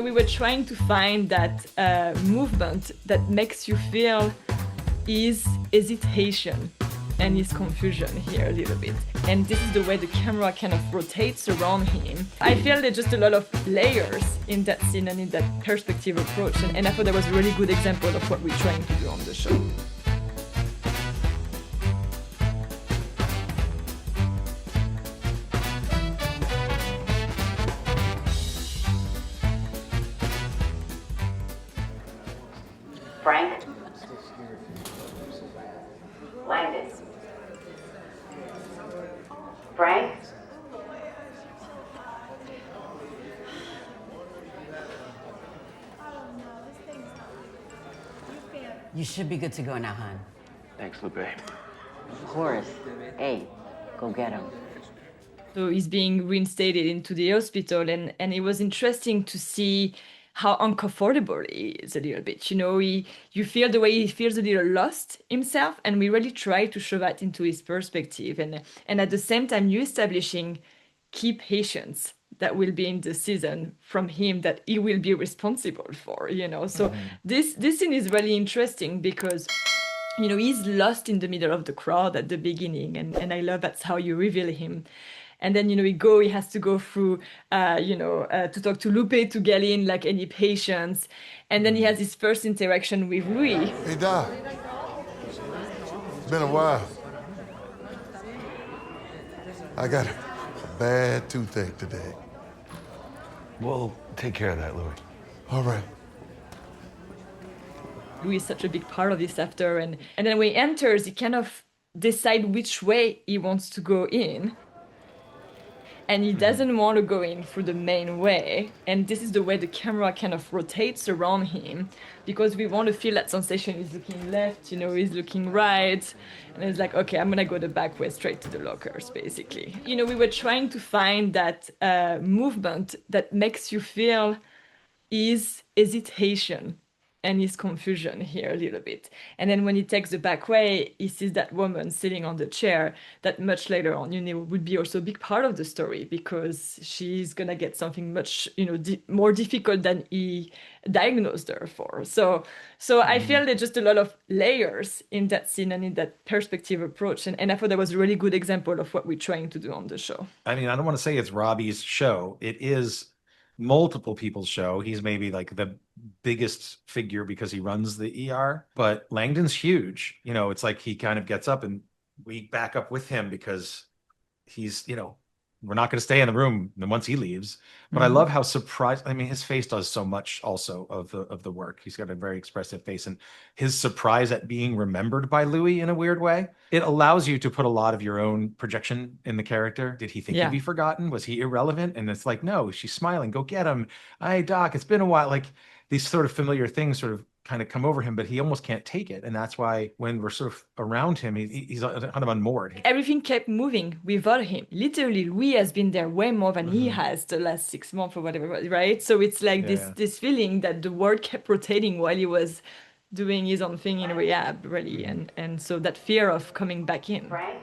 we were trying to find that movement that makes you feel his hesitation and his confusion here a little bit. And this is the way the camera kind of rotates around him. I feel there's just a lot of layers in that scene and in that perspective approach. And I thought that was a really good example of what we're trying to do on the show. Frank? Langdon? Frank? You should be good to go now, hon. Thanks, Lupe. Of course. Hey, go get him. So he's being reinstated into the hospital, and it was interesting to see how uncomfortable he is a little bit. You feel the way he feels a little lost himself, and we really try to show that into his perspective. And at the same time, you establishing key patients that will be in the season from him that he will be responsible for. So this scene is really interesting because he's lost in the middle of the crowd at the beginning, and I love that's how you reveal him. And then, he has to go through, to talk to Lupe to get in, like any patients. And then he has his first interaction with Louis. Hey, Doc. It's been a while. I got a bad toothache today. We'll take care of that, Louis. All right. Louis is such a big part of this after. And then when he enters, he kind of decides which way he wants to go in. And he doesn't want to go in through the main way. And this is the way the camera kind of rotates around him, because we want to feel that sensation. He's looking left, he's looking right. And it's like, okay, I'm going to go the back way straight to the lockers, basically. We were trying to find that movement that makes you feel his hesitation and his confusion here a little bit. And then when he takes the back way, he sees that woman sitting on the chair that much later on, would be also a big part of the story, because she's going to get something much, more difficult than he diagnosed her for. So I feel there's just a lot of layers in that scene and in that perspective approach. And I thought that was a really good example of what we're trying to do on the show. I mean, I don't want to say it's Robbie's show. It is multiple people's show. He's maybe like the biggest figure because he runs the ER, but Langdon's huge. It's like he kind of gets up and we back up with him because he's, we're not going to stay in the room once he leaves. But I love how surprised, his face does so much also of the work. He's got a very expressive face, and his surprise at being remembered by Louis in a weird way, it allows you to put a lot of your own projection in the character. Did he think he'd be forgotten? Was he irrelevant? And it's like, no, she's smiling. Go get him. Hey, Doc, it's been a while. Like these sort of familiar things sort of kind of come over him, but he almost can't take it. And that's why when we're sort of around him, he's kind of unmoored. Everything kept moving without him. Literally, Louis has been there way more than he has the last 6 months or whatever, right? So it's like this feeling that the world kept rotating while he was doing his own thing in rehab, really. And so that fear of coming back in. Frank?